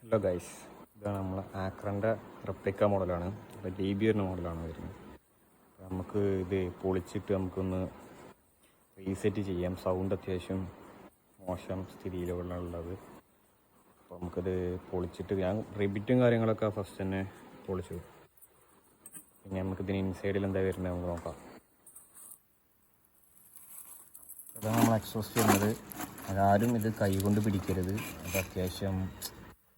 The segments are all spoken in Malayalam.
ഹലോ ഗൈസ്, ഇതാണ് നമ്മൾ ആക്രൻ്റെ റെപ്ലിക്ക മോഡലാണ്. DB വരുന്ന മോഡലാണ് വരുന്നത്. നമുക്ക് ഇത് പൊളിച്ചിട്ട് നമുക്കൊന്ന് റീസെറ്റ് ചെയ്യാം. സൗണ്ട് അത്യാവശ്യം മോശം സ്ഥിതിയിലുള്ളത്. അപ്പോൾ നമുക്കത് പൊളിച്ചിട്ട് ഞാൻ റിബിറ്റും കാര്യങ്ങളൊക്കെ ഫസ്റ്റ് തന്നെ പൊളിച്ചു. പിന്നെ നമുക്കിതിന് ഇൻസൈഡിൽ എന്താ വരുന്നത് നമുക്ക് നോക്കാം. അതാണ് നമ്മൾ എക്സോസ്റ്റ് ചെയ്യുന്നത്. അതാരും ഇത് കൈ കൊണ്ട് പിടിക്കരുത്. അത് അത്യാവശ്യം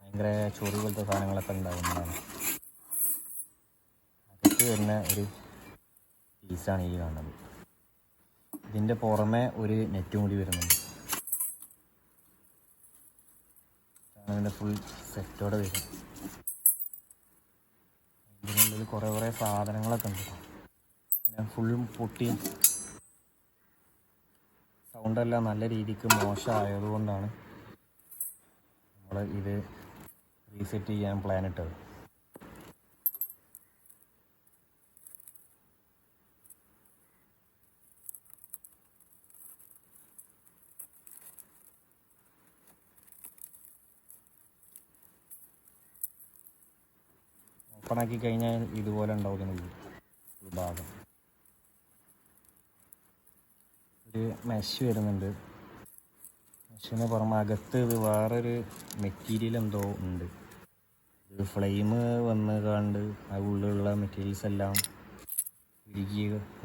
ഭയങ്കര ചൊറി പോലത്തെ സാധനങ്ങളൊക്കെ ഉണ്ടാകുന്നതാണ്. അകത്ത് വരുന്ന ഒരു പീസാണ് ഈ കാണുന്നത്. ഇതിൻ്റെ പുറമെ ഒരു നെറ്റും കൂടി വരുന്നുണ്ട്. അതിൻ്റെ ഫുൾ സെറ്റോടെ വരും. ഇതിനുള്ളിൽ കുറേ സാധനങ്ങളൊക്കെ ഉണ്ട്. പിന്നെ ഫുള്ളും പൊട്ടി സൗണ്ടെല്ലാം നല്ല രീതിക്ക് മോശമായതുകൊണ്ടാണ് നമ്മൾ ഇത് റീസെറ്റ് ചെയ്യാൻ പ്ലാൻ ഇട്ടത്. ഓപ്പണാക്കി കഴിഞ്ഞാൽ ഇതുപോലെ ഉണ്ടാവും. ഇതിനുള്ളിൽ ഭാഗം ഒരു മെഷ് വരുന്നുണ്ട്. മെഷിന് പുറമെ അകത്ത് ഇത് വേറൊരു മെറ്റീരിയൽ എന്തോ ഉണ്ട്. ഇത് ഫ്ലെയിം വന്ന് കണ്ട് ആ ഉള്ളിലുള്ള മെറ്റീരിയൽസ് എല്ലാം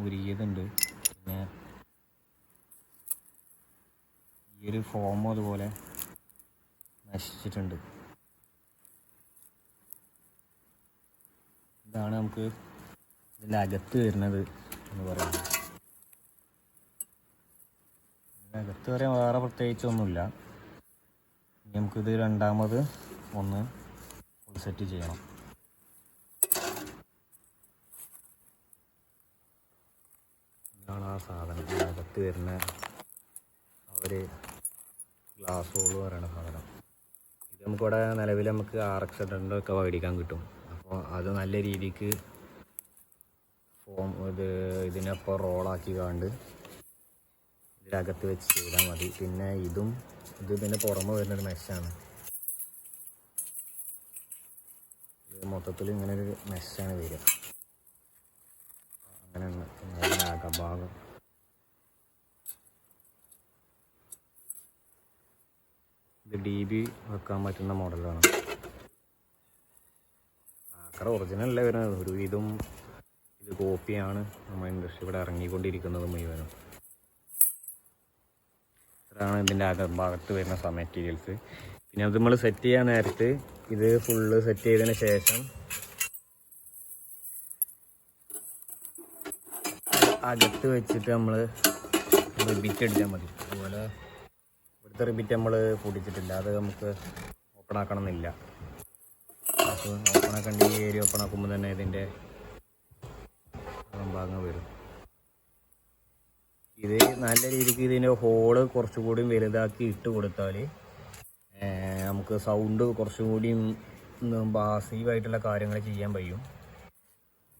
ഉരുകിയതുണ്ട്. പിന്നെ ഈ ഒരു ഫോമും അതുപോലെ നശിച്ചിട്ടുണ്ട്. ഇതാണ് നമുക്ക് ഇതിലകത്ത് വരുന്നത് എന്ന് പറയുന്നത്. ഇതിനകത്ത് പറയാൻ വേറെ പ്രത്യേകിച്ചൊന്നുമില്ല. നമുക്കിത് രണ്ടാമത് ഒന്ന് സെറ്റ് ചെയ്യണം. ഇതാണ് ആ സാധനം. ഇതിനകത്ത് വരുന്ന ഒരു ഗ്ലാസ് ഹോൾ പറയുന്ന സാധനം. ഇത് നമുക്കിവിടെ നിലവിൽ നമുക്ക് RX 700 ഒക്കെ മേടിക്കാൻ കിട്ടും. അപ്പോൾ അത് നല്ല രീതിക്ക് ഇതിനൊപ്പം റോളാക്കി കണ്ട് ഇതിനകത്ത് വെച്ച് ചെയ്താൽ മതി. പിന്നെ ഇതിൻ്റെ പുറമെ വരുന്നൊരു മെഷാണ്. ഇത് മൊത്തത്തിൽ ഇങ്ങനൊരു മെഷാണ് വരിക. അങ്ങനെയാണ് അതിൻ്റെ അകഭാഗം. ഇത് DB വെക്കാൻ പറ്റുന്ന മോഡലാണ്. ആക്ര ഒറിജിനലല്ലേ വരുന്നത്. ഒരു ഇതും ഇത് കോപ്പിയാണ് നമ്മുടെ ഇൻഡസ്ട്രി ഇവിടെ ഇറങ്ങിക്കൊണ്ടിരിക്കുന്നത് മുഴുവനും. ഇതാണ് ഇതിൻ്റെ അകഭാഗത്ത് വരുന്ന മെറ്റീരിയൽസ്. പിന്നെ അത് നമ്മൾ സെറ്റ് ചെയ്യാൻ നേരത്ത് ഇത് ഫുള്ള് സെറ്റ് ചെയ്തതിന് ശേഷം അകത്ത് വെച്ചിട്ട് നമ്മൾ റിബിറ്റ് അടിച്ചാൽ മതി. അതുപോലെ ഇവിടുത്തെ റിബിറ്റ് നമ്മൾ പൊടിച്ചിട്ടില്ല. അത് നമുക്ക് ഓപ്പൺ ആക്കണം എന്നില്ല. അപ്പോൾ ഓപ്പൺ ആക്കേണ്ട ഈ ഏരിയ ഓപ്പൺ ആക്കുമ്പോൾ തന്നെ ഇതിൻ്റെ ഭാഗം വരും. ഇത് നല്ല രീതിക്ക് ഇതിൻ്റെ ഹോള് കുറച്ചുകൂടി വലുതാക്കി ഇട്ട് കൊടുത്താൽ നമുക്ക് സൗണ്ട് കുറച്ചുകൂടി ബാസീവായിട്ടുള്ള കാര്യങ്ങൾ ചെയ്യാൻ കഴിയും.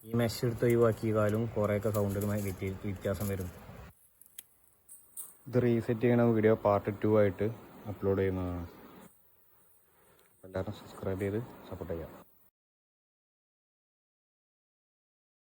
ഈ മെഷ് എടുത്ത് ഒഴിവാക്കിയാലും കുറേയൊക്കെ സൗണ്ടിൽ വ്യത്യാസം വരും. ഇത് റീസെറ്റ് ചെയ്യണ വീഡിയോ പാർട്ട് 2 ആയിട്ട് അപ്ലോഡ് ചെയ്യുന്നതാണ്. എല്ലാവരും സബ്സ്ക്രൈബ് ചെയ്ത് സപ്പോർട്ട് ചെയ്യാം.